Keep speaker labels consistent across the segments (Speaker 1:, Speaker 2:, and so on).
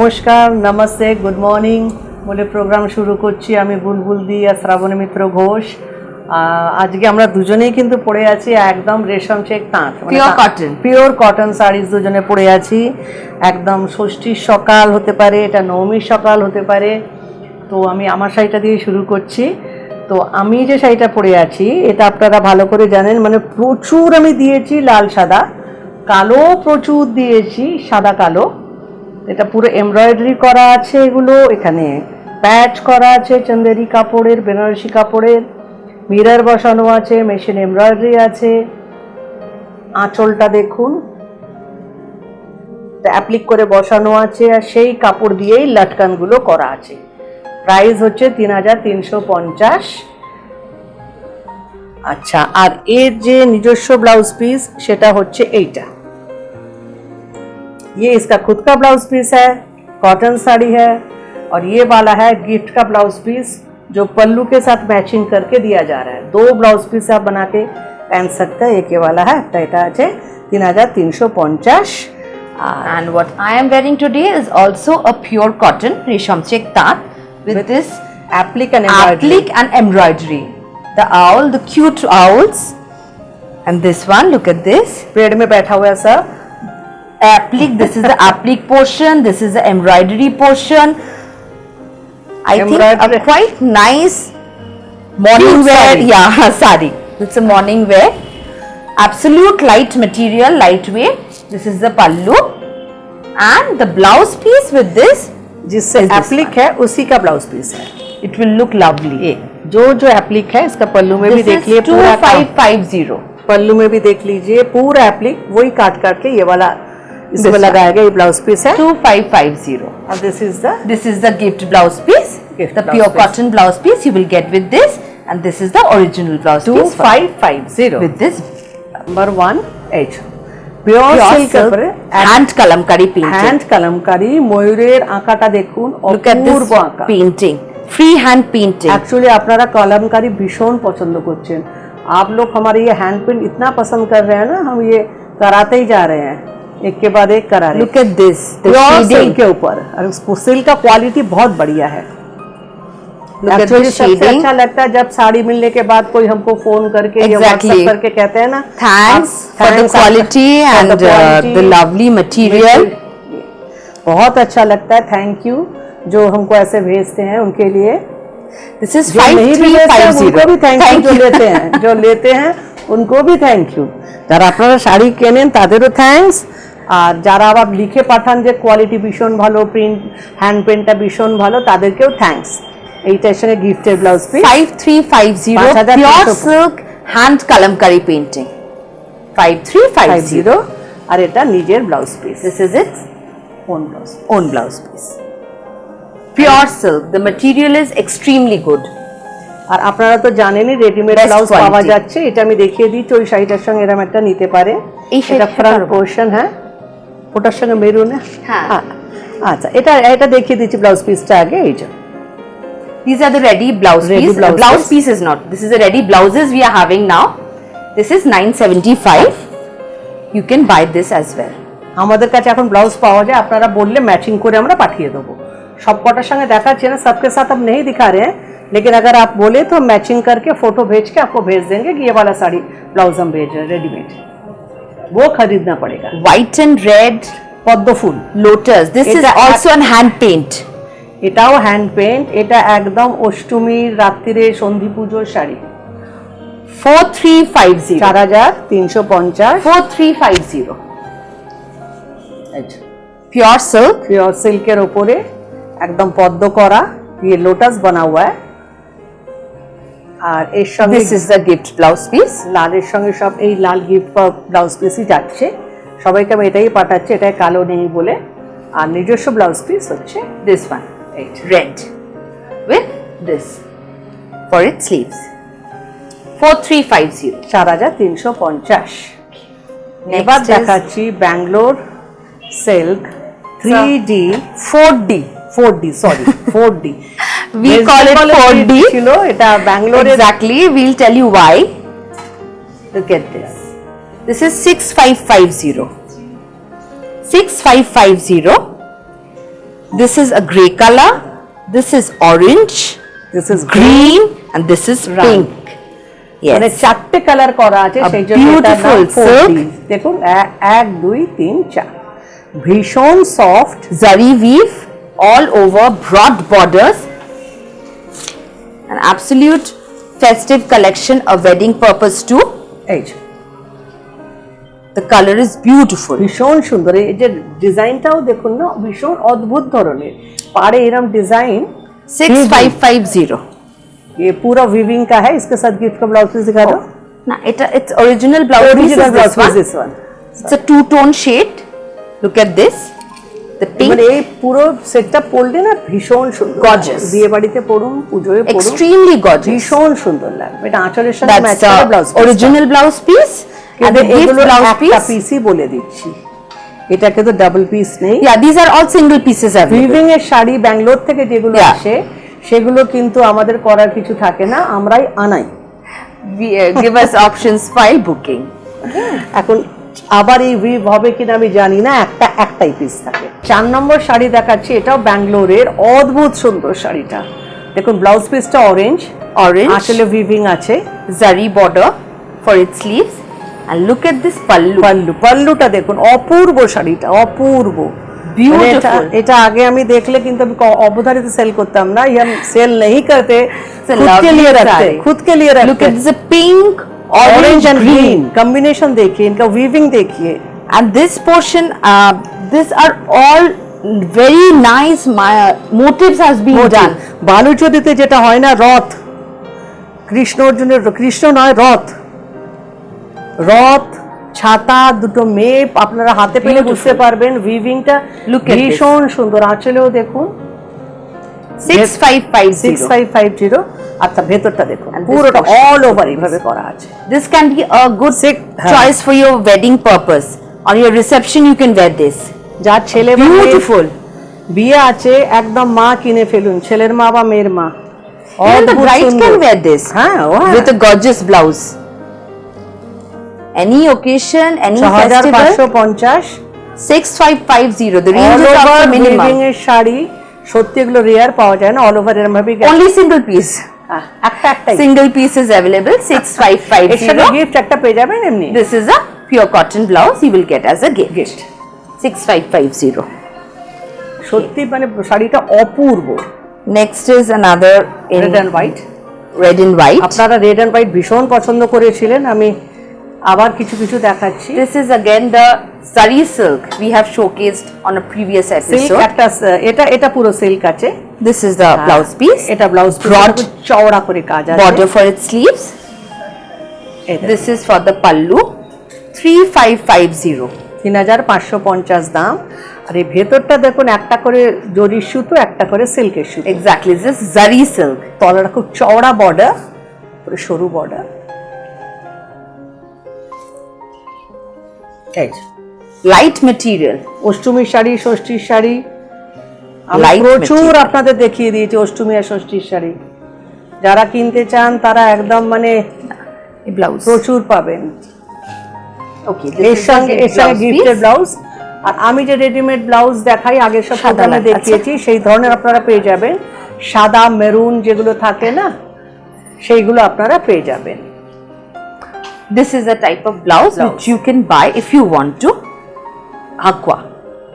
Speaker 1: নমস্কার, namaste, good morning বলে programme শুরু করছি। আমি বুলবুল দি আর শ্রাবণী মিত্র ঘোষ। আজকে আমরা দুজনেই কিন্তু পরে আছি একদম রেশম চেক তাঁত, পিওর কটন শাড়িজ দুজনে পরে আছি। একদম ষষ্ঠীর সকাল হতে পারে, এটা নবমীর সকাল হতে পারে। তো আমি আমার শাড়িটা দিয়ে শুরু করছি। তো আমি যে শাড়িটা পরে আছি এটা আপনারা ভালো করে জানেন, মানে প্রচুর আমি দিয়েছি লাল সাদা, কালো প্রচুর দিয়েছি, সাদা কালো। এটা পুরো এমব্রয়ডারি করা আছে, এগুলো এখানে প্যাচ করা আছে চন্দেরি কাপড়ের, বেনারসি কাপড়ের, মিরর বসানো আছে, মেশিন এমব্রয়ডারি আছে। আঁচলটা দেখুন অ্যাপ্লিক করে বসানো আছে, আর সেই কাপড় দিয়েই লটকানগুলো করা আছে। প্রাইস হচ্ছে 3350। আচ্ছা, আর এর যে নিজস্ব ব্লাউজ পিস সেটা হচ্ছে এইটা। ये इसका खुद का ब्लाउज पीस है, कॉटन साड़ी है। और ये वाला है गिफ्ट का ब्लाउज पीस जो पल्लू के साथ मैचिंग करके दिया जा रहा है। दो ब्लाउज पीस आप बना के पहन सकते हैं। एक ये वाला है, এটা আছে 3350।
Speaker 2: And what I am wearing today is also a pure cotton resham check tat with this
Speaker 1: applique and
Speaker 2: embroidery. The owl, the cute owls, and this one, look at this.
Speaker 1: पेड़ में बैठा हुआ है सब।
Speaker 2: Applique, this is the applique portion, this is the embroidery portion. I think a quite nice morning wear, yeah, sari. It's a morning wear. Absolute light material, lightweight. This is the pallu and the blouse piece with this,
Speaker 1: जिससे applique है उसी का blouse piece है।
Speaker 2: it will look lovely.
Speaker 1: जो applique है इसका पल्लू में भी देख लीजिए,
Speaker 2: 2550.
Speaker 1: पल्लू में भी देख लीजिए पूरा एप्लिक वही काट के ये वाला इसमें लगाया गया। ये ब्लाउज पीस है
Speaker 2: 2550.
Speaker 1: और this is the
Speaker 2: gift blouse piece, the pure cotton blouse piece you will get with this, and this is the original blouse piece
Speaker 1: 2550
Speaker 2: with this
Speaker 1: number 1 H pure silk
Speaker 2: hand kalamkari painting.
Speaker 1: hand kalamkari ময়ূরের আঁকাটা দেখুন,
Speaker 2: look at this painting, free hand painting.
Speaker 1: Actually আপনারা कलमकारी भीषण पसंद करছেন। आप लोग हमारे ये हैंड पेंट इतना पसंद कर रहे हैं ना, हम ये कराते ही जा रहे हैं, एक के बाद एक करा रहे हैं।
Speaker 2: Look at this, the
Speaker 1: shading के ऊपर, और सिल्क का क्वालिटी बहुत बढ़िया है। एक्चुअली सबसे अच्छा लगता है जब साड़ी मिलने के बाद कोई हमको फोन करके या व्हाट्सएप करके कहते हैं ना,
Speaker 2: thanks for the quality and the lovely material.
Speaker 1: बहुत अच्छा लगता है, थैंक यू जो हमको ऐसे भेजते हैं उनके लिए।
Speaker 2: This is 5350.
Speaker 1: उनको भी थैंक यू, जो लेते हैं उनको भी थैंक यू। যারা আপনারা শাড়ি কেনেন তাদেরও থ্যাঙ্কস, আর যারা আবার লিখে পাঠান যে কোয়ালিটি ভীষণ ভালো, প্রিন্ট হ্যান্ড পেন্টটা ভীষণ ভালো, তাদেরকেও থ্যাঙ্কস। এইটার সঙ্গে গিফটের blouse piece
Speaker 2: 5350 pure silk hand kalamkari painting 5350,
Speaker 1: আর এটা নিজের blouse piece.
Speaker 2: this is its
Speaker 1: own blouse piece
Speaker 2: pure silk. The material is extremely good.
Speaker 1: আর আপনারা তো জানেনই রেডিমেড ব্লাউজ পাওয়া যাচ্ছে। এটা আমি দেখিয়ে দিচ্ছি, ওই শাড়িটার সঙ্গে এরকম একটা নিতে পারে। এটা ফ্রন্ট পোর্শন, হ্যাঁ ওটার সঙ্গে মেরুন,
Speaker 2: হ্যাঁ
Speaker 1: আচ্ছা এটা দেখিয়ে দিচ্ছি ব্লাউজ পিসটা আগে। এই যে
Speaker 2: these are the ready blouse piece. Blouse piece is not, this is the ready blouses we are having now. This is 975. You can buy this as well.
Speaker 1: আমাদের কাছে এখন ব্লাউজ পাওয়া যায়, আপনারা বললে ম্যাচিং করে আমরা পাঠিয়ে দেবো। সব কটার সঙ্গে দেখাচ্ছি না, सबके साथ हम नहीं दिखा रहे हैं, लेकिन अगर आप बोले तो मैचिंग करके फोटो भेज के आपको भेज देंगे कि ये वाला साड़ी ब्लाउज हम भेज रहे हैं रेडीमेड, वो खरीदना पड़ेगा।
Speaker 2: White and red
Speaker 1: পদ্ম ফুল
Speaker 2: lotus, this is also an hand paint.
Speaker 1: এটাও হ্যান্ড পেন্ট। এটা একদম অষ্টমীর রাত্রিরে সন্ধি পুজোর শাড়ি।
Speaker 2: 4350,
Speaker 1: 4350
Speaker 2: 4350 pure silk,
Speaker 1: प्योर सिल्केर ওপরে একদম পদ্ম করা, ये लोटस बना हुआ है। আর এর সঙ্গে
Speaker 2: this is the gift blouse piece,
Speaker 1: লালের সঙ্গে সব এই লাল গিফট ব্লাউজ পিসই যাচ্ছে সবাইকে। আমি এটাই পাঠাচ্ছি, এটাই কালো নেই বলে। আর নিজস্ব ব্লাউজ পিস হচ্ছে
Speaker 2: this one, red with this for its sleeves 4350.
Speaker 1: 4350। এবার দেখাচ্ছি Bangalore silk 3D 4D sorry 4D
Speaker 2: we call it 4D
Speaker 1: ছিল এটা ব্যাঙ্গালোরে।
Speaker 2: exactly, we'll tell you why. Look at this is 6550 6550 This is a grey color, this is orange,
Speaker 1: this is
Speaker 2: green, and this is pink.
Speaker 1: মানে
Speaker 2: Yes.
Speaker 1: চারটে colour করা আছে, সেই জন্য এটা
Speaker 2: beautiful silk.
Speaker 1: দেখুন 1 2 3 4 ভীষণ soft
Speaker 2: Zari weave all over, broad borders. An absolute festive collection, a wedding purpose too.
Speaker 1: এই যে
Speaker 2: The color is beautiful.
Speaker 1: ভীষণ সুন্দর, এই যে ডিজাইনটাও দেখুন না, ভীষণ অদ্ভুত ধরনের পাড়ে এরকম ডিজাইন।
Speaker 2: 6550.
Speaker 1: ये पूरा वीविंग का है, इसके साथ गिफ्ट का ब्लाउज पीस दिखा दो।
Speaker 2: Now, it's original blouse piece
Speaker 1: original
Speaker 2: is
Speaker 1: blouse
Speaker 2: this
Speaker 1: piece
Speaker 2: one.
Speaker 1: This one.
Speaker 2: It's a two-tone shade. Look at this. The pink.
Speaker 1: মানে এই পুরো সেটটা পরলে না ভীষণ সুন্দর,
Speaker 2: Gorgeous.
Speaker 1: বিয়ে বাড়িতে পরুন, পুজোয় পরুন,
Speaker 2: Extremely gorgeous.
Speaker 1: ভীষণ সুন্দর লাগবে। এটা আঁচলের সাথে ম্যাচ
Speaker 2: That's
Speaker 1: করে blouse
Speaker 2: the original blouse piece. And the gift
Speaker 1: এগুলো
Speaker 2: blouse
Speaker 1: একটা
Speaker 2: piece.
Speaker 1: পিসই বলে দিচ্ছি, এটাকে তো ডাবল পিস নেই।
Speaker 2: Yeah, these are all single pieces available.
Speaker 1: Weaving এর শাড়ি ব্যাঙ্গালোর থেকে যেগুলো
Speaker 2: Yeah.
Speaker 1: আসে সেগুলো কিন্তু আমাদের করার কিছু থাকে না, আমরাই আনাই।
Speaker 2: Give us options while booking.
Speaker 1: এখন আবার এই উইভ হবে কিনা আমি জানি না, একটাই পিস থাকে। 4 নম্বর শাড়ি দেখাচ্ছি, এটাও ব্যাঙ্গালোরের অদ্ভুত সুন্দর শাড়িটা। দেখুন ব্লাউজ পিসটা অরেঞ্জ,
Speaker 2: Orange.
Speaker 1: আসলে উইভিং আছে,
Speaker 2: Zari border for its sleeves. And look at this pallu.
Speaker 1: পাল্লুটা দেখুন, অপূর্ব শাড়িটা, অপূর্ব
Speaker 2: Beautiful.
Speaker 1: মানে এটা আগে আমি দেখলে কিন্তু আমি অবধারিত সেল করতাম না, ये हम सेल नहीं करते,
Speaker 2: It's a
Speaker 1: खुद के
Speaker 2: lovely
Speaker 1: लिए रखते,
Speaker 2: saree.
Speaker 1: खुद के लिए
Speaker 2: Look
Speaker 1: रखते।
Speaker 2: at this a pink,
Speaker 1: orange
Speaker 2: orange,
Speaker 1: and
Speaker 2: green.
Speaker 1: Green combination देखिए, इनका वीविंग देखिए।
Speaker 2: And this portion, these are all very nice motifs has been done.
Speaker 1: বালুচরিতে যেটা হয় না, রথ, কৃষ্ণ অর্জুনের, কৃষ্ণ নয় রথ, রথ ছাতা দুটো মেয়ে আপনারা হাতে পেলে
Speaker 2: Beautiful.
Speaker 1: বুঝতে পারবেন, উইভিংটা
Speaker 2: Look at this.
Speaker 1: ভীষণ সুন্দর। আঁচলেও দেখুন
Speaker 2: 6550.
Speaker 1: 6550। আচ্ছা ভেতরটা দেখুন,
Speaker 2: And this
Speaker 1: পুরোটা
Speaker 2: portion.
Speaker 1: অল ওভার এইভাবে করা আছে।
Speaker 2: This can be a good choice for your wedding purpose. On your reception, you can wear this.
Speaker 1: যার ছেলে বা মেয়ের
Speaker 2: Beautiful.
Speaker 1: বিয়ে আছে, একদম মা কিনে ফেলুন, ছেলের মা বা মেয়ের মা।
Speaker 2: Even the
Speaker 1: অদ্ভুত
Speaker 2: bride
Speaker 1: সুন্দর।
Speaker 2: can wear this.
Speaker 1: হ্যাঁ, ও হ্যাঁ।
Speaker 2: With a gorgeous blouse. Any occasion, any festival.
Speaker 1: 6550।
Speaker 2: 6550. The
Speaker 1: all
Speaker 2: range is
Speaker 1: over
Speaker 2: also
Speaker 1: weaving
Speaker 2: minimum.
Speaker 1: এর শাড়ি, সত্যি এগুলো রেয়ার পাওয়া যায় না, অল ওভার এরকম ভাবে
Speaker 2: Only single piece.
Speaker 1: একটাই।
Speaker 2: Single piece is available.
Speaker 1: এর সাথে
Speaker 2: 6550.
Speaker 1: গিফট একটা পেয়ে যাবেন এমনি।
Speaker 2: This is a pure cotton blouse you will get as a gift. 6550.
Speaker 1: সত্যি মানে শাড়িটা অপূর্ব।
Speaker 2: Next is another in
Speaker 1: red and white.
Speaker 2: red and white.
Speaker 1: আপনারা রেড এন্ড হোয়াইট ভীষণ পছন্দ করেছিলেন, আমি আবার কিছু কিছু দেখাচ্ছি।
Speaker 2: This is again the Zari silk we have showcased on a previous
Speaker 1: silk
Speaker 2: episode.
Speaker 1: একটা, এটা পুরো সিল্ক আছে।
Speaker 2: This is the blouse piece.
Speaker 1: এটা ব্লাউজ
Speaker 2: Broad
Speaker 1: চওড়া করে কাজ আছে।
Speaker 2: Border for its sleeves. This is for the pallu. 3550.
Speaker 1: 3550 দাম। আর এই ভেতরটা দেখুন, একটা করে জরির সুতো, একটা করে সিল্কের সুতো।
Speaker 2: Exactly. This is Zari silk.
Speaker 1: তলাটা খুব চওড়া বর্ডার, পুরো সরু বর্ডার।
Speaker 2: Light material.
Speaker 1: অষ্টমীর শাড়ি, ষষ্ঠীর শাড়ি আমি
Speaker 2: Light
Speaker 1: প্রচুর
Speaker 2: material.
Speaker 1: আপনাদের দেখিয়ে দিয়েছি, অষ্টমী আর ষষ্ঠীর শাড়ি। যারা কিনতে চান তারা একদম মানে
Speaker 2: A blouse.
Speaker 1: প্রচুর পাবেন।
Speaker 2: Okay.
Speaker 1: এর সঙ্গে
Speaker 2: blouse
Speaker 1: গিফটের
Speaker 2: piece.
Speaker 1: ব্লাউজ। আর আমি যে রেডিমেড ব্লাউজ দেখাই, আগের সব
Speaker 2: সাদা
Speaker 1: প্রোগ্রামে
Speaker 2: লাল,
Speaker 1: দেখিয়েছি, সেই ধরনের আপনারা পেয়ে যাবেন। সাদা মেরুন যেগুলো থাকে না, সেইগুলো আপনারা পেয়ে যাবেন।
Speaker 2: This is a type of blouse which you can buy if you want to.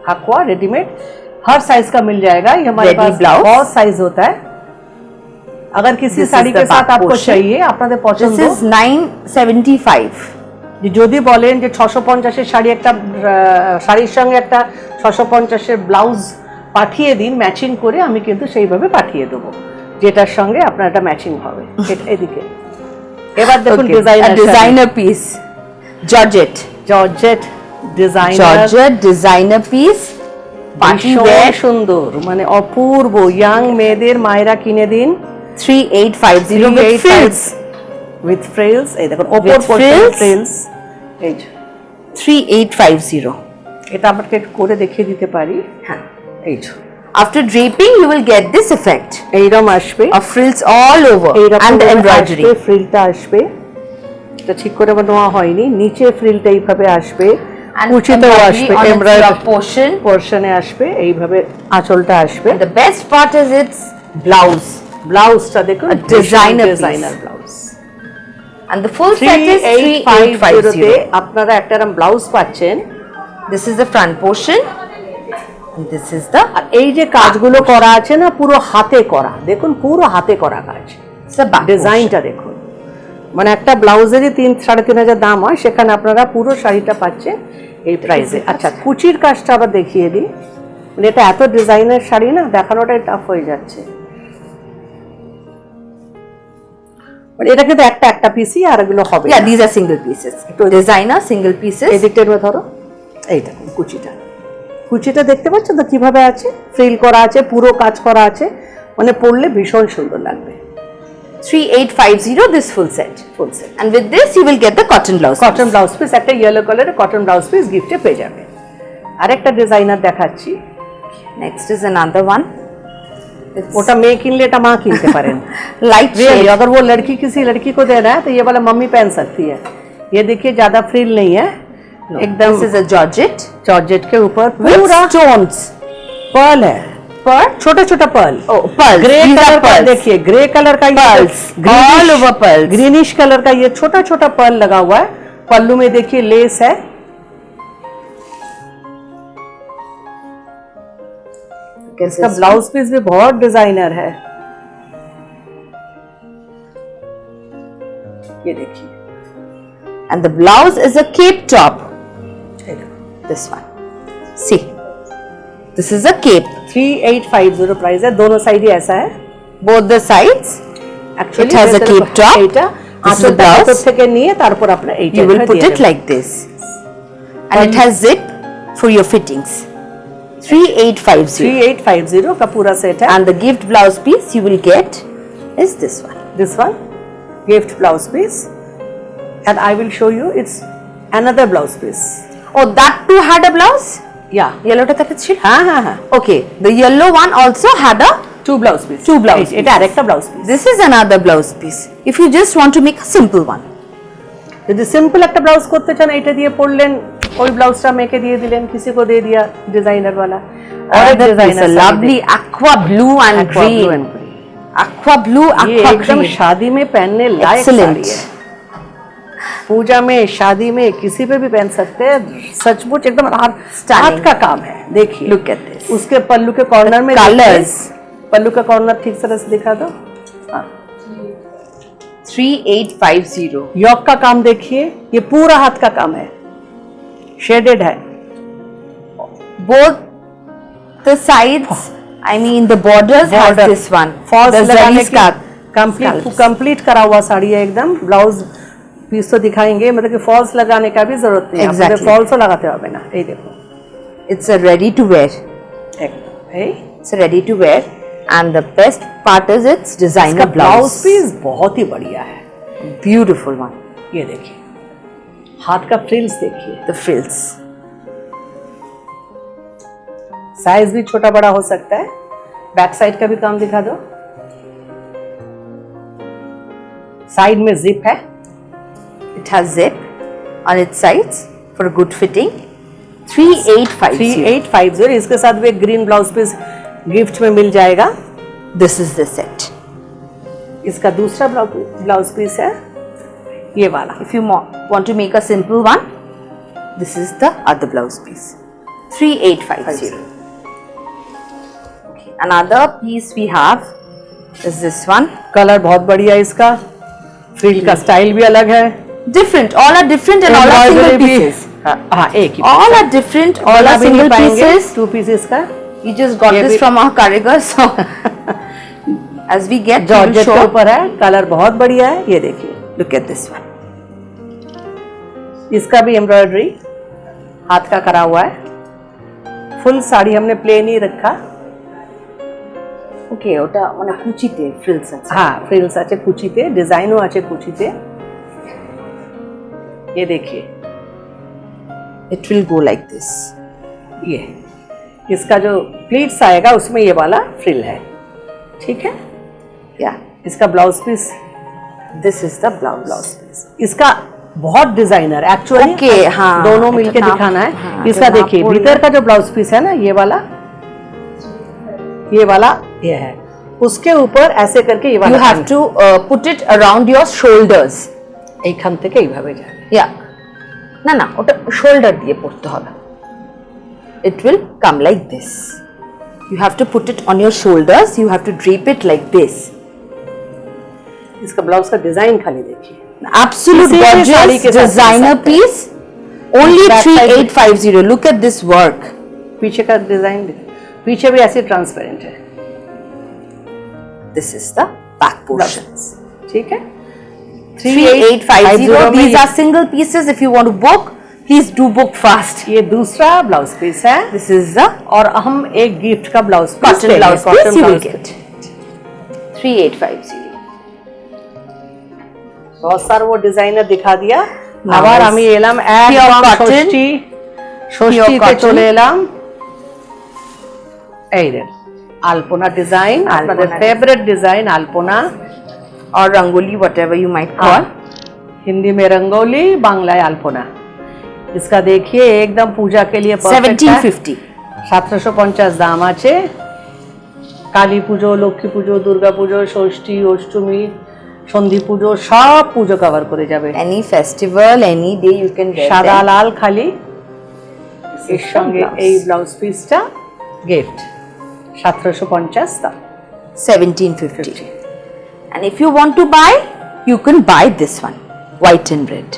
Speaker 1: हकवा रेडीमेड हर साइज का मिल जाएगा, ये हमारे
Speaker 2: Ready
Speaker 1: पास
Speaker 2: blouse.
Speaker 1: बहुत साइज होता है। अगर किसी
Speaker 2: This is
Speaker 1: শাড়ি
Speaker 2: the
Speaker 1: के साथ
Speaker 2: back
Speaker 1: आपको
Speaker 2: portion.
Speaker 1: चाहिए, আপনাদের পছন্দ,
Speaker 2: This is 975.
Speaker 1: যদি বলেন যে 650 এর শাড়ি, একটা শাড়ির সঙ্গে একটা 650 এর ব্লাউজ পাঠিয়ে দিন ম্যাচিং করে, আমি কিন্তু সেইভাবে পাঠিয়ে দেবো, যেটার সঙ্গে আপনার একটা ম্যাচিং হবে। এদিকে এবার দেখুন
Speaker 2: designer piece. Georgette.
Speaker 1: Georgette designer,
Speaker 2: Georgette designer piece. Party wear.
Speaker 1: সুন্দর, মানে অপূর্ব। ইয়াং মেয়েদের মায়েরা কিনে দিন।
Speaker 2: 3850 with frills.
Speaker 1: উইথ ফ্রিলস, এই দেখুন ওপর
Speaker 2: With frills.
Speaker 1: ফ্রিলস, এই যে
Speaker 2: 3850.
Speaker 1: এটা আপনাকে করে দেখিয়ে দিতে পারি।
Speaker 2: হ্যাঁ।
Speaker 1: এই যে
Speaker 2: After draping, you will get this effect
Speaker 1: এইরকম আসবে,
Speaker 2: of frills all over
Speaker 1: এইরকম
Speaker 2: and the embroidery.
Speaker 1: ফ্রিলটা আসবে, এটা ঠিক করে নেওয়া হয়নি, নিচে ফ্রিলটা এইভাবে আসবে,
Speaker 2: and
Speaker 1: কুচিতেও
Speaker 2: embroidery
Speaker 1: আসবে,
Speaker 2: on its
Speaker 1: embroidery
Speaker 2: portion.
Speaker 1: পোর্শনে আসবে, এইভাবে আঁচলটা আসবে।
Speaker 2: And the best part is its blouse.
Speaker 1: ব্লাউজটা দেখুন,
Speaker 2: A designer piece.
Speaker 1: Designer blouse.
Speaker 2: And the full set is
Speaker 1: 3850 তে
Speaker 2: 3850.
Speaker 1: আপনারা একটা এরকম ব্লাউজ পাচ্ছেন।
Speaker 2: This is the front portion. And this is the
Speaker 1: আর এই যে কাজগুলো করা আছে না, পুরো হাতে করা, দেখুন পুরো হাতে করা কাজ।
Speaker 2: back
Speaker 1: ডিজাইনটা দেখুন, মানে একটা ব্লাউজেরই 3-3.5 দাম হয়, সেখানে আপনারা পুরো শাড়িটা পাচ্ছেন এই প্রাইসে। আচ্ছা, কুচির কাজটা আবার দেখিয়ে দিই, মানে এটা এত ডিজাইনের শাড়ি না, দেখানোটাই টাফ হয়ে যাচ্ছে। মানে এটা কিন্তু একটা পিসই, আর এগুলো হবে।
Speaker 2: Yeah, these are single pieces. Designer single pieces.
Speaker 1: এই দিকটা এবার ধরো, এই দেখুন কুচিটা দেখতে পাচ্ছ তো কিভাবে আছে, ফ্রিল করা আছে, পুরো কাজ করা আছে, মানে পরলে ভীষণ সুন্দর লাগবে।
Speaker 2: 3850 this full set. And with this you will get the cotton blouse.
Speaker 1: Cotton blouse piece, একটা ইয়েলো কালারের কটন ব্লাউজ পিস গিফটে পেয়ে যাবে। আরেকটা ডিজাইনার দেখাচ্ছি।
Speaker 2: Next is another one.
Speaker 1: ওটা মেয়ে কিনলে এটা মা কিনতে পারেন।
Speaker 2: Light
Speaker 1: really,
Speaker 2: shade.
Speaker 1: अगर वो लड़की किसी लड़की को दे रहा है तो ये वाला मम्मी पहन सकती है। ये देखिए ज्यादा फ्रिल नहीं है, एकदम
Speaker 2: This is a georgette
Speaker 1: georgette के ऊपर
Speaker 2: with
Speaker 1: पूरा
Speaker 2: stones.
Speaker 1: पर्ल है,
Speaker 2: Pearl.
Speaker 1: छोटा छोटा pearl.
Speaker 2: Oh, pearls.
Speaker 1: Grey
Speaker 2: These
Speaker 1: colour
Speaker 2: are
Speaker 1: का
Speaker 2: pearls.
Speaker 1: देखिए, ग्रे कलर का
Speaker 2: Pearls. All over pearls.
Speaker 1: Greenish colour का ये छोटा छोटा पर्ल लगा हुआ है। पल्लू में देखिए लेस है, इसका ब्लाउज पीस भी बहुत डिजाइनर है। ये देखिए,
Speaker 2: And the blouse is a cape top. This one. See. This is a cape.
Speaker 1: 3850 price है, दोनों साइड ही ऐसा है।
Speaker 2: Both the sides.
Speaker 1: Actually,
Speaker 2: It has a cape top.
Speaker 1: এইটা
Speaker 2: This is the
Speaker 1: আঁচলটা
Speaker 2: blouse.
Speaker 1: ভেতর থেকে নিয়ে তারপর আপনার এইটা
Speaker 2: You will
Speaker 1: এখানে
Speaker 2: put
Speaker 1: দিয়ে
Speaker 2: it
Speaker 1: দেবেন।
Speaker 2: like this. And it has zip for your fittings. 3850.
Speaker 1: 3850 का पूरा सेट है।
Speaker 2: And the gift blouse piece you will get is this one.
Speaker 1: This one, gift blouse piece, and I will show you it's another blouse piece.
Speaker 2: Oh, that too had a blouse?
Speaker 1: Yeah,
Speaker 2: Yellow ta take chil.
Speaker 1: हाँ हाँ हाँ,
Speaker 2: Okay, the yellow one also had a.
Speaker 1: two blouse piece,
Speaker 2: Two blouse
Speaker 1: এটা
Speaker 2: pieces.
Speaker 1: আরেকটা blouse piece।
Speaker 2: This is another blouse piece. If you just want to make a simple one.
Speaker 1: যদি simple একটা blouse করতে চান, এটা দিয়ে পরলেন, ওই ব্লাউজটা মেকে দিয়ে দিলেন, किसी को दे दिया डिजाइनर वाला। और एक
Speaker 2: Another piece,
Speaker 1: designer
Speaker 2: a lovely aqua blue and green. Aqua blue,
Speaker 1: ये
Speaker 2: aqua
Speaker 1: एकदम
Speaker 2: green.
Speaker 1: शादी में पहनने लायक
Speaker 2: Excellent.
Speaker 1: साड़ी है। पूजा में, शादी में, किसी पे भी पहन सकते हैं, सचमुच एकदम हाथ का काम है। देखिए,
Speaker 2: Look at this.
Speaker 1: उसके पल्लू के कॉर्नर में
Speaker 2: Colours.
Speaker 1: देखिए, पल्लू का कॉर्नर ठीक तरह से दिखा दो। हाँ,
Speaker 2: 3850.
Speaker 1: यॉक का काम देखिए, ये पूरा हाथ का काम है, शेडेड है।
Speaker 2: Both the sides, I mean the borders has this one.
Speaker 1: Falls
Speaker 2: The
Speaker 1: लगाने
Speaker 2: zari
Speaker 1: की
Speaker 2: scalps.
Speaker 1: कंप्लीट करा हुआ साड़ी है एकदम। ब्लाउज पीस तो दिखाएंगे, मतलब कि फॉल्स लगाने का भी जरूरत नहीं है।
Speaker 2: Exactly.
Speaker 1: फॉल्स लगाते हो ना, ये देखो
Speaker 2: It's a ready to wear.
Speaker 1: एकदम, है।
Speaker 2: It's ready to wear. And the best part is its designer
Speaker 1: इसका ब्लाउज
Speaker 2: blouse.
Speaker 1: पीस बहुत ही बढ़िया है।
Speaker 2: Beautiful one.
Speaker 1: ये देखिए, हाथ का फ्रिल्स देखिए,
Speaker 2: The frills.
Speaker 1: साइज भी छोटा बड़ा हो सकता है। बैक साइड का भी काम दिखा दो। साइड में जिप है,
Speaker 2: It has zip on its sides for good fitting. 3850.
Speaker 1: 3850। इसके साथ भी एक ग्रीन ब्लाउज पीस गिफ्ट में मिल जाएगा।
Speaker 2: This is the set.
Speaker 1: इसका दूसरा ब्लाउज पीस है ये वाला।
Speaker 2: If you want to make a simple one, this is the other blouse piece. 3850. Okay. Another piece we have is this one.
Speaker 1: Colour बहुत बढ़िया है इसका, फ्रिल का स्टाइल भी अलग है।
Speaker 2: Different. All are different and all are single
Speaker 1: Embroidery भी-
Speaker 2: pieces.
Speaker 1: हाँ एक ही
Speaker 2: All are different. All are single pieces.
Speaker 1: 2 pieces का।
Speaker 2: We just got
Speaker 1: ये
Speaker 2: this
Speaker 1: भी-
Speaker 2: from our कारीगर, so as we get, we will
Speaker 1: georgette के
Speaker 2: show.
Speaker 1: ऊपर है, कलर बहुत बढ़िया है। ये देखिए,
Speaker 2: Look at this one.
Speaker 1: इसका भी एम्ब्रॉयडरी हाथ का करा हुआ है। फुल साड़ी हमने प्लेन ही रखा।
Speaker 2: Okay, ওটা মানে কুচিতে frills আছে।
Speaker 1: हाँ, फ्रिल्स আছে কুচিতে, ডিজাইনও আছে কুচিতে। ये देखिए,
Speaker 2: It will go like this.
Speaker 1: ये इसका जो प्लीट्स आएगा उसमें ये वाला फ्रिल है, ठीक है।
Speaker 2: Yeah.
Speaker 1: इसका blouse piece,
Speaker 2: This is the blouse.
Speaker 1: इसका बहुत डिजाइनर एक्चुअली।
Speaker 2: Okay, हाँ,
Speaker 1: दोनों मिलके दिखाना है।
Speaker 2: हाँ,
Speaker 1: इसका देखिए भीतर का जो ब्लाउज पीस है ना, ये वाला ये है, उसके ऊपर ऐसे करके ये वाला
Speaker 2: You have to put it around your shoulders.
Speaker 1: এইখান থেকে এইভাবে যাবে।
Speaker 2: Yeah. না ওটা শোল্ডার দিয়ে পড়তে হবে। It will come like this. You have to put it on your shoulders. You have to drape it like this.
Speaker 1: इसका ब्लाउज का डिजाइन खाली देखिए,
Speaker 2: Absolute
Speaker 1: किसी भी साड़ी
Speaker 2: gorgeous
Speaker 1: के साथ
Speaker 2: designer
Speaker 1: पहन सकते हैं।
Speaker 2: piece. Only
Speaker 1: Back side
Speaker 2: 3850. Look at this work.
Speaker 1: पीछे का डिजाइन पीछे भी ऐसे ट्रांसपेरेंट है।
Speaker 2: This is the back portion.
Speaker 1: ठीक है,
Speaker 2: 3850. These are single pieces. If you want to book, please do book fast.
Speaker 1: ये दूसरा ब्लाउज पीस है।
Speaker 2: This is the
Speaker 1: और हम एक गिफ्ट का blouse piece
Speaker 2: cotton blouse piece you will get. 3850.
Speaker 1: बहुत सारा वो डिजाइनर दिखा दिया।
Speaker 2: Nice.
Speaker 1: আবার আমি এলাম একদম ষষ্ঠীতে চলে এলাম। এই রে আলপনা ডিজাইন, আপনাদের favourite design alpana
Speaker 2: or rangoli, whatever you might call.
Speaker 1: Hindi में रंगोली, बांग्लाয় আলপনা। इसका देखिए एकदम पूजा के लिए परफेक्ट है।
Speaker 2: 1750.
Speaker 1: 1750 দাম আছে। কালী পুজো, লক্ষ্মী পুজো, দুর্গা পুজো, ষষ্ঠী, অষ্টমী, সন্ধি পুজো সব পুজো কভার করে যাবে।
Speaker 2: Any festival, any day you can wear
Speaker 1: সাদা
Speaker 2: them.
Speaker 1: লাল খালি, এর সঙ্গে এই ব্লাউজ পিসটা গিফট। 1750 দাম।
Speaker 2: 1750. And if you want to buy, you can buy this one, white and red.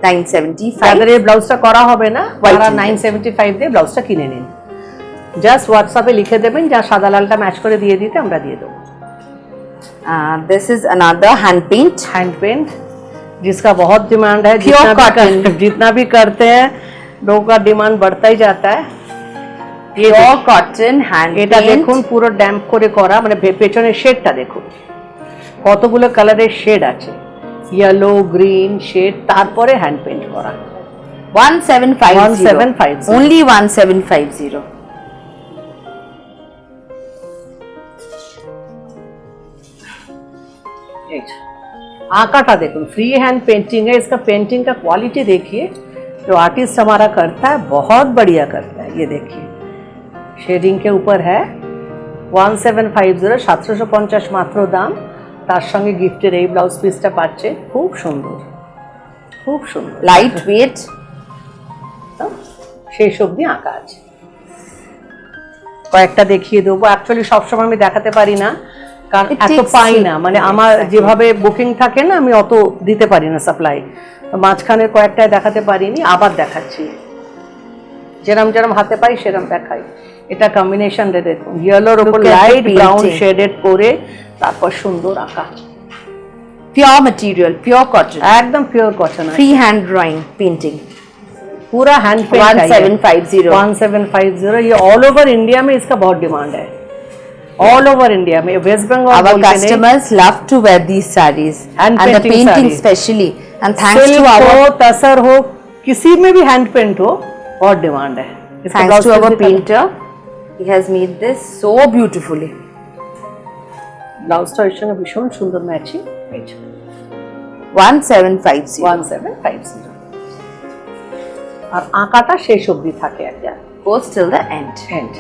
Speaker 2: 975.
Speaker 1: যাদের এই ব্লাউজটা করা হবে না,
Speaker 2: White
Speaker 1: তারা
Speaker 2: and
Speaker 1: 975 দিয়ে ব্লাউজটা কিনে নিন। জাস্ট হোয়াটসঅ্যাপে লিখে দেবেন যা সাদা লালটা ম্যাচ করে দিয়ে দিতে আমরা দিয়ে দেবো।
Speaker 2: This is another hand paint.
Speaker 1: Hand paint जिसका बहुत डिमांड है,
Speaker 2: Pure cotton.
Speaker 1: जितना भी करते हैं लोगों का डिमांड बढ़ता ही जाता है।
Speaker 2: Pure cotton hand
Speaker 1: এটা
Speaker 2: paint.
Speaker 1: দেখুন পুরো ড্যাম্প করে করা, মানে পেছনের শেডটা দেখুন কতগুলো কালারের শেড আছে, ইয়েলো গ্রিন শেড, তারপরে হ্যান্ড পেন্ট করা।
Speaker 2: 1750.
Speaker 1: 1750.
Speaker 2: Only 1750.
Speaker 1: आकाटा देखो फ्री हैंड पेंटिंग है, इसका पेंटिंग का क्वालिटी देखिए, जो आर्टिस्ट हमारा करता है बहुत बढ़िया करता है। ये देखिए शेडिंग के ऊपर है। 1750 1750 मात्र दाम, তার সঙ্গে গিফটের এই ব্লাউজ পিসটা পাচ্ছে, খুব সুন্দর খুব সুন্দর,
Speaker 2: Light weight.
Speaker 1: সেই সবজি আঁকা আছে। কয়েকটা দেখিয়ে দেবো, অ্যাকচুয়ালি সবসময় আমি দেখাতে পারি না কারণ
Speaker 2: It
Speaker 1: এত
Speaker 2: takes
Speaker 1: পাই
Speaker 2: it.
Speaker 1: না, মানে আমার
Speaker 2: Exactly.
Speaker 1: যেভাবে বুকিং থাকে না আমি অত দিতে পারি না সাপ্লাই, তো মাঝখানের কয়েকটায় দেখাতে পারিনি, আবার দেখাচ্ছি। যেরম যেরম হাতে পাই সেরম দেখাই। এটা কম্বিনেশন দেখুন, ইয়েলোর উপর
Speaker 2: Look at the
Speaker 1: light brown
Speaker 2: painting.
Speaker 1: Shaded করে তারপর সুন্দর আঁকা,
Speaker 2: Pure material, pure cotton.
Speaker 1: একদম pure cotton,
Speaker 2: Free hand drawing painting.
Speaker 1: पूरा हैंड पेंट है।
Speaker 2: 1750.
Speaker 1: 1750 ये ऑल ओवर इंडिया में इसका बहुत डिमांड है, ऑल ओवर इंडिया में। West Bengal
Speaker 2: Our customers love to wear these sarees
Speaker 1: Hand
Speaker 2: and the
Speaker 1: painting
Speaker 2: painting
Speaker 1: saree.
Speaker 2: specially. And thanks to
Speaker 1: silk
Speaker 2: our
Speaker 1: हो, तसर हो, किसी में भी हैंड पेंट हो, बहुत डिमांड है। इसका
Speaker 2: thanks
Speaker 1: blouse
Speaker 2: to
Speaker 1: piece
Speaker 2: our
Speaker 1: दिखा-
Speaker 2: painter, he has made this so beautifully.
Speaker 1: ব্লাউজটা এর সঙ্গে ভীষণ সুন্দর ম্যাচিং।
Speaker 2: 1750.
Speaker 1: 1750 আর আঁকাটা শেষ অবধি থাকে একটা
Speaker 2: Goes till the end.
Speaker 1: End.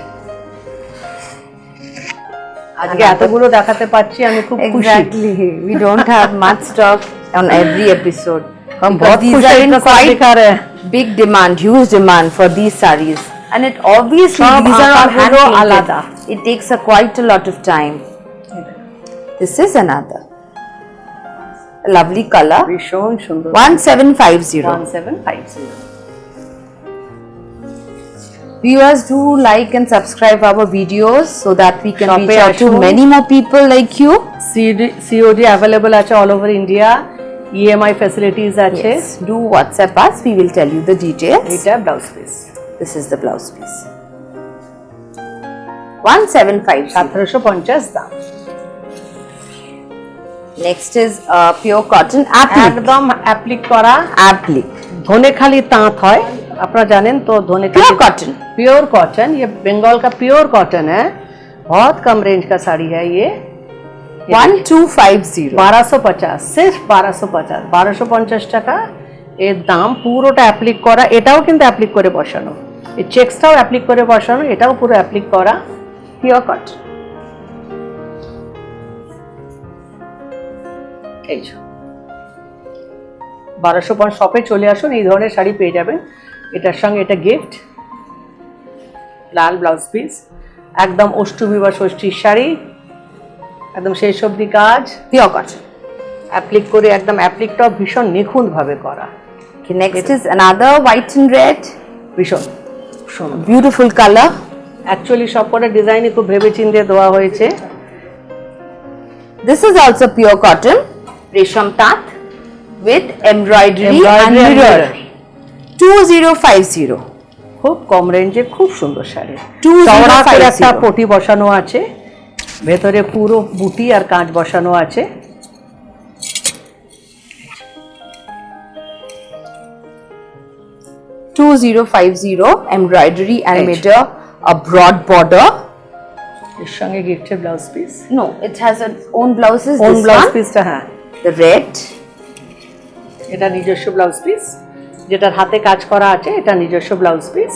Speaker 1: আজকে এতগুলো দেখাতে পাচ্ছি আমি খুব খুশি।
Speaker 2: Exactly. We don't have much stock on every episode.
Speaker 1: हम
Speaker 2: Because
Speaker 1: बहुत
Speaker 2: these
Speaker 1: खुश
Speaker 2: are
Speaker 1: हैं
Speaker 2: in
Speaker 1: इतना सब
Speaker 2: quite
Speaker 1: दिखा रहे हैं।
Speaker 2: big demand, huge demand for these sarees. And it obviously
Speaker 1: सब
Speaker 2: these are all hand
Speaker 1: आकार गुलो
Speaker 2: painted.
Speaker 1: आलादा।
Speaker 2: It takes quite a lot of time. This is another lovely color.
Speaker 1: ভীষণ সুন্দর।
Speaker 2: 1750.
Speaker 1: 1750
Speaker 2: Viewers, do like and subscribe our videos so that we can
Speaker 1: Shop
Speaker 2: reach
Speaker 1: e
Speaker 2: out to
Speaker 1: ashun.
Speaker 2: many more people like you.
Speaker 1: COD available আছে all over India, EMI facilities আছে।
Speaker 2: Yes. Do WhatsApp us. We will tell you the details.
Speaker 1: এটা blouse piece
Speaker 2: This is the blouse piece. 1750.
Speaker 1: 1750 দাম।
Speaker 2: Next is pure cotton applique.
Speaker 1: একদম applique করা
Speaker 2: Applique.
Speaker 1: Dhonekhali তাঁত হয়, আপনারা জানেন তো Dhonekhali
Speaker 2: Pure cotton.
Speaker 1: Pure cotton, ये बंगाल का प्योर कॉटन है, बहुत कम रेंज का साड़ी है ये।
Speaker 2: 1250
Speaker 1: 1250 सिर्फ 1250 টাকা এর দাম। পুরোটা অ্যাপ্লিক করা, এটাও কিন্তু অ্যাপ্লিক করে বসানো, এই চেক্সটাও অ্যাপ্লিক করে বসানো, এটাও পুরো অ্যাপ্লিক করা
Speaker 2: পিওর কটন।
Speaker 1: এই 1250 শপে চলে আসুন, এই ধরনের শাড়ি পেয়ে যাবেন। এটার সঙ্গে এটা গিফট, লাল ব্লাউজ পিস, একদম অষ্টমী বা ষষ্ঠীর শাড়ি, একদম শেষ অবধি কাজ,
Speaker 2: পিওর কটন
Speaker 1: অ্যাপ্লিক করে একদম অ্যাপ্লিকটাও ভীষণ নিখুঁত ভাবে করা।
Speaker 2: Okay, next is another white and red,
Speaker 1: ভীষণ সুন্দর
Speaker 2: beautiful color.
Speaker 1: অ্যাকচুয়ালি সবকটা ডিজাইনই খুব ভেবেচিন্তে দেওয়া হয়েছে।
Speaker 2: This is also pure cotton, resham tat with embroidery and
Speaker 1: Embroidery and
Speaker 2: mirror.
Speaker 1: mirror.
Speaker 2: 2050
Speaker 1: খুব কম রেঞ্জে খুব সুন্দর শাড়ি।
Speaker 2: 2050
Speaker 1: চওড়া করে একটা পটি বসানো আছে, ভেতরে পুরো বুটি আর কাঁচ বসানো আছে।
Speaker 2: 2050 embroidery and mirror, a broad border.
Speaker 1: এর সঙ্গে গিফটের blouse piece,
Speaker 2: No, it has its own blouses.
Speaker 1: Own
Speaker 2: This
Speaker 1: blouse
Speaker 2: one,
Speaker 1: পিসটা, হ্যাঁ
Speaker 2: the red,
Speaker 1: এটা নিজস্ব ব্লাউজ পিস, যেটার হাতে কাজ করা আছে এটা নিজস্ব blouse piece,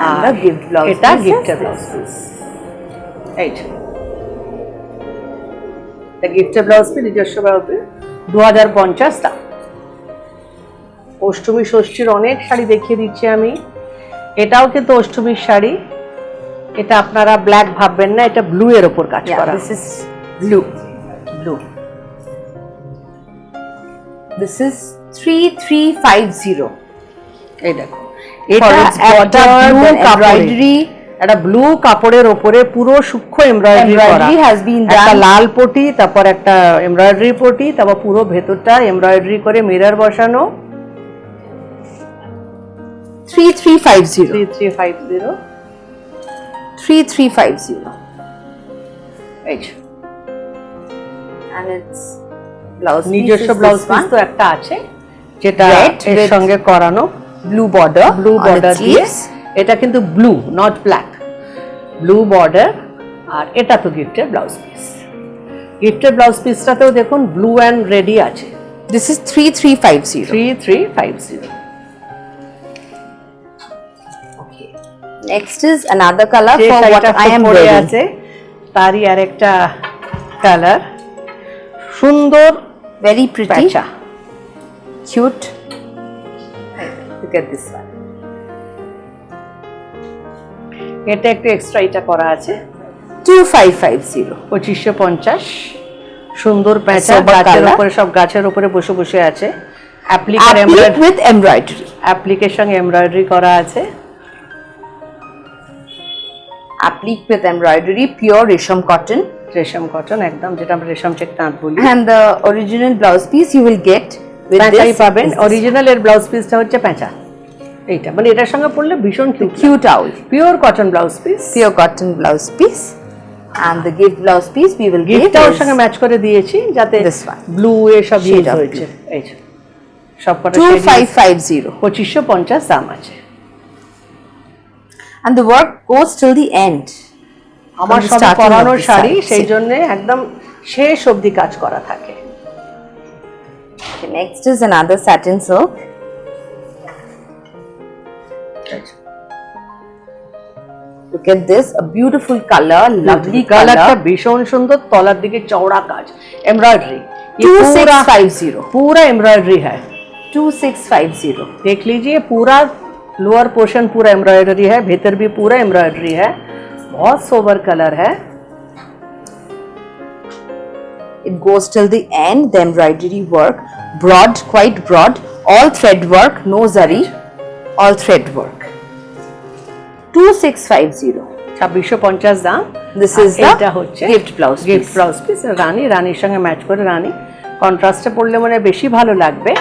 Speaker 2: and the gift blouse.
Speaker 1: এটা
Speaker 2: pieces.
Speaker 1: গিফটের ব্লাউজ পিস। এই গিফটের ব্লাউজ পিস, নিজস্ব ব্লাউজ পিস, 2050 দাম। অষ্টমী ষষ্ঠীর অনেক শাড়ি দেখিয়ে দিচ্ছি আমি, এটাও কিন্তু অষ্টমীর শাড়ি। এটা আপনারা ব্ল্যাক ভাববেন না, এটা ব্লু এর ওপর কাজ
Speaker 2: Yeah,
Speaker 1: করা,
Speaker 2: this is blue.
Speaker 1: Blue.
Speaker 2: This is 3350.
Speaker 1: এই দেখো,
Speaker 2: For
Speaker 1: এটা
Speaker 2: its
Speaker 1: একটা
Speaker 2: border,
Speaker 1: ব্লু
Speaker 2: the
Speaker 1: কাপড়ের,
Speaker 2: embroidery.
Speaker 1: একটা ব্লু কাপড়ের ওপরে পুরো সূক্ষ্ম এমব্রয়ডারি করা,
Speaker 2: Embroidery has been
Speaker 1: একটা
Speaker 2: done.
Speaker 1: লাল পটি, তারপর একটা এমব্রয়ডারি পটি, তারপর পুরো ভেতরটা এমব্রয়ডারি করে মিরর বসানো।
Speaker 2: 3350.
Speaker 1: 3350
Speaker 2: 3350.
Speaker 1: এই যে,
Speaker 2: And its blouse piece
Speaker 1: নিজস্ব
Speaker 2: is
Speaker 1: blouse
Speaker 2: this
Speaker 1: piece
Speaker 2: one.
Speaker 1: তো একটা আছে, যেটা
Speaker 2: Red
Speaker 1: এর
Speaker 2: with
Speaker 1: সঙ্গে করানো,
Speaker 2: Blue border.
Speaker 1: Blue
Speaker 2: on
Speaker 1: border
Speaker 2: its
Speaker 1: দিয়ে।
Speaker 2: sleeves.
Speaker 1: এটা কিন্তু blue, not black, blue border. আর এটা তো গিফটের ব্লাউজ পিস, গিফটের ব্লাউজ পিসটাতেও দেখুন ব্লু অ্যান্ড রেডি আছে।
Speaker 2: This is 3350.
Speaker 1: 3350।
Speaker 2: Okay. Next is another color
Speaker 1: যে
Speaker 2: for what
Speaker 1: শাড়িটা
Speaker 2: I am
Speaker 1: পরে
Speaker 2: wearing.
Speaker 1: আছে তারই আরেকটা কালার, সুন্দর
Speaker 2: Very pretty.
Speaker 1: প্যাচা।
Speaker 2: Cute.
Speaker 1: Look at this one. এটা একটু এক্সট্রা এটা করা আছে,
Speaker 2: 2550.
Speaker 1: 2550। সুন্দর প্যাঁচা,
Speaker 2: Sober
Speaker 1: গাছের
Speaker 2: color.
Speaker 1: উপরে, সব গাছের উপরে বসে বসে আছে। অ্যাপ্লিকার
Speaker 2: Applique with embroidery.
Speaker 1: অ্যাপ্লিকের সঙ্গে এমব্রয়ডারি করা আছে।
Speaker 2: Applique with embroidery, pure resham cotton.
Speaker 1: রেশম কটন, একদম যেটা আমরা রেশম চেক তাঁত বলি।
Speaker 2: And the original blouse piece you will get with
Speaker 1: প্যাঁচাই
Speaker 2: this.
Speaker 1: পাবেন।
Speaker 2: is this
Speaker 1: অরিজিনাল এর ব্লাউজ পিসটা হচ্ছে প্যাঁচা, এইটা মানে এটার সঙ্গে পরলে ভীষণ cute.
Speaker 2: cute owl.
Speaker 1: Pure cotton blouse piece.
Speaker 2: Pure cotton blouse piece. And the gift blouse piece we will give
Speaker 1: গিফটটা ওর
Speaker 2: is
Speaker 1: সঙ্গে ম্যাচ করে দিয়েছি, যাতে
Speaker 2: this one.
Speaker 1: ব্লু এসব
Speaker 2: Shade
Speaker 1: ইউজ
Speaker 2: of
Speaker 1: হয়েছে। এই যে সবকটা
Speaker 2: 2550.
Speaker 1: 2550 দাম আছে।
Speaker 2: And the work goes till the end.
Speaker 1: আমার
Speaker 2: From the
Speaker 1: সব
Speaker 2: starting
Speaker 1: পরানোর
Speaker 2: of the
Speaker 1: শাড়ি,
Speaker 2: side.
Speaker 1: সেই জন্য একদম শেষ অবধি কাজ করা থাকে।
Speaker 2: Okay, next is another satin silk. Look at this, a beautiful color, lovely
Speaker 1: কালারটা
Speaker 2: color.
Speaker 1: ভীষণ সুন্দর, তলার দিকে চওড়া কাজ, एम्ब्रॉयडरी।
Speaker 2: 2650.
Speaker 1: पूरा एम्ब्रॉयडरी है,
Speaker 2: 2650.
Speaker 1: देख लीजिए पूरा लोअर पोर्शन पूरा एम्ब्रॉयडरी है, भीतर भी पूरा एम्ब्रॉयडरी है, बहुत सोबर कलर है।
Speaker 2: It goes till the end, the embroidery work, broad, quite broad, all thread work, no zari, all thread work. 2650.
Speaker 1: 2650 দাম।
Speaker 2: This is
Speaker 1: এটা
Speaker 2: the
Speaker 1: হচ্ছে
Speaker 2: gift blouse
Speaker 1: gift
Speaker 2: piece.
Speaker 1: Blouse piece. Rani, রানীর সঙ্গে match করে, রানী কন্ট্রাস্টে পরলে মানে বেশি ভালো লাগবে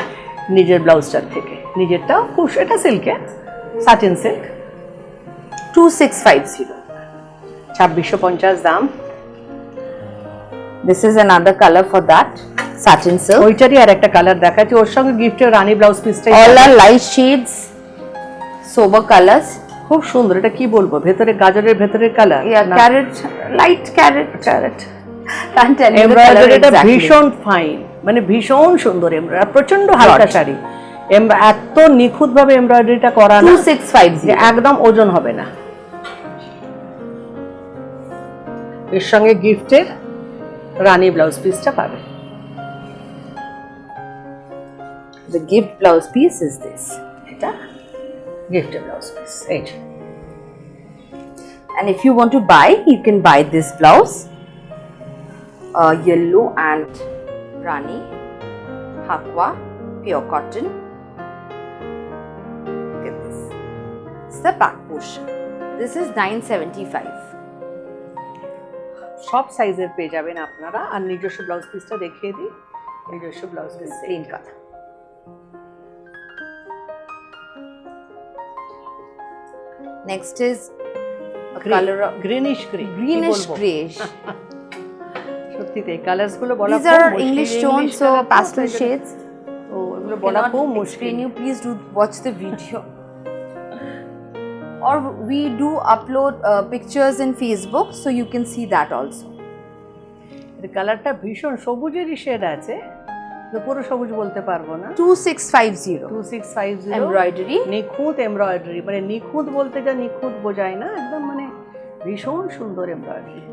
Speaker 1: নিজের ব্লাউজটার থেকে। নিজেরটাও খুব, এটা সিল্কে, সাটিন সিল্ক।
Speaker 2: 2650.
Speaker 1: 2650 দাম।
Speaker 2: This is another color for that, satin silk.
Speaker 1: ওইটারই আর একটা কালার দেখাচ্ছি, ওর সঙ্গে গিফটের রানী blouse পিসটাই।
Speaker 2: All are light shades, sober colors.
Speaker 1: খুব সুন্দর। এটা কি বলবো, ভেতরে গাজরের ভেতরের colour,
Speaker 2: Yeah, carrot, light carrot.
Speaker 1: Carrot.
Speaker 2: Can't tell you the color
Speaker 1: এমব্রয়ডারিটা
Speaker 2: exactly.
Speaker 1: ভীষণ ফাইন, মানে ভীষণ সুন্দর এমব্রয়ডারি, প্রচন্ড হালকা শাড়ি, এত নিখুঁত ভাবে এমব্রয়ডারিটা করা না,
Speaker 2: 2650
Speaker 1: যে একদম ওজন হবে না। এর সঙ্গে গিফটের রানী ব্লাউজ পিসটা পাবে।
Speaker 2: The gift blouse piece is this.
Speaker 1: এটা গিফটের ব্লাউজ পিস। এই যে।
Speaker 2: And if you want to buy, you can buy this blouse, yellow and Rani Hakwa pure cotton. Look at this. It's the back portion. This is 975.
Speaker 1: সব সাইজের পেয়ে যাবেন আপনারা। আর নিজস্ব ব্লাউজ পিসটা দেখিয়ে দিই, নিজস্ব blouse piece
Speaker 2: Plain color. Next is a color of
Speaker 1: greenish grey,
Speaker 2: greenish grayish.
Speaker 1: সত্যি তাই, কালারস গুলো বলা
Speaker 2: These are English tones, so pastel shades.
Speaker 1: ও এগুলো বলা
Speaker 2: Cannot
Speaker 1: খুব
Speaker 2: explain
Speaker 1: মুশকিল।
Speaker 2: you. Please do watch the video. Or we do upload pictures in Facebook, so you can see that also.
Speaker 1: এর কালারটা ভীষণ সবুজেরই শেড আছে, তো পুরো সবুজ বলতে পারবো না।
Speaker 2: 2650.
Speaker 1: 2650
Speaker 2: Embroidery.
Speaker 1: নিখুঁত এমব্রয়ডারি, মানে নিখুঁত বলতে যা নিখুঁত বোঝায় না, একদম মানে ভীষণ সুন্দর এমব্রয়ডারি।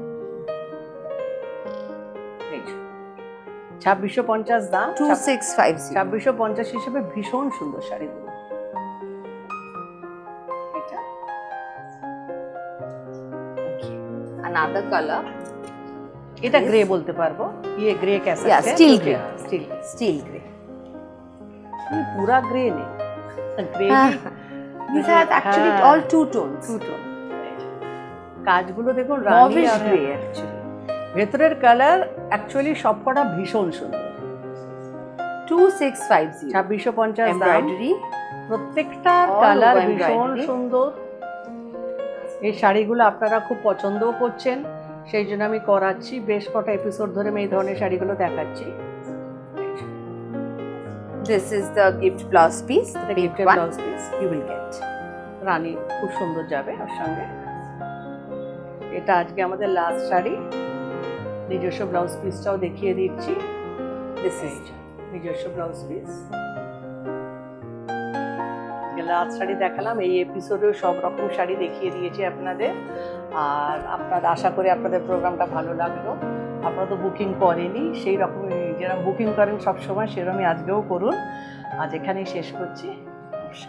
Speaker 1: 2650 দাম,
Speaker 2: 2650.
Speaker 1: 2650 হিসেবে ভীষণ সুন্দর শাড়িগুলো। এটা
Speaker 2: Another color.
Speaker 1: এটা গ্রে বলতে পারবো, ইয়ে গ্রে ক্যাসা,
Speaker 2: Yeah, steel grey.
Speaker 1: Steel
Speaker 2: Steel grey.
Speaker 1: পুরা গ্রে নেই, grey
Speaker 2: These are actually all two tones.
Speaker 1: কাজগুলো দেখুন রানী
Speaker 2: Mauvish
Speaker 1: আর
Speaker 2: grey.
Speaker 1: actually ভেতরের কালার অ্যাকচুয়ালি সবকটা ভীষণ সুন্দর।
Speaker 2: 2650.
Speaker 1: 2650 দাম,
Speaker 2: Embroidery.
Speaker 1: প্রত্যেকটা
Speaker 2: All
Speaker 1: কালার
Speaker 2: over
Speaker 1: ভীষণ
Speaker 2: embroidery.
Speaker 1: সুন্দর। এই শাড়িগুলো আপনারা খুব পছন্দও করছেন, সেই জন্য আমি করাচ্ছি, বেশ কটা এপিসোড ধরে আমি এই ধরনের শাড়িগুলো দেখাচ্ছি।
Speaker 2: This is the gift blouse piece. The big
Speaker 1: গিফটের
Speaker 2: one
Speaker 1: blouse piece
Speaker 2: you will get.
Speaker 1: রানী খুব সুন্দর যাবে ওর সঙ্গে। এটা আজকে আমাদের লাস্ট শাড়ি, নিজস্ব ব্লাউজ পিসটাও দেখিয়ে দিচ্ছি।
Speaker 2: This is
Speaker 1: নিজস্ব ব্লাউজ পিস। লাস্ট শাড়ি দেখালাম, এই এপিসোডেও সব রকম শাড়ি দেখিয়ে দিয়েছি আপনাদের। আর আপনারা আশা করি আপনাদের প্রোগ্রামটা ভালো লাগলো। আপনারা তো বুকিং করেনি, সেই রকম যেরকম বুকিং করেন সবসময় সেরকমই আজকেও করুন। আজ এখানেই শেষ করছি।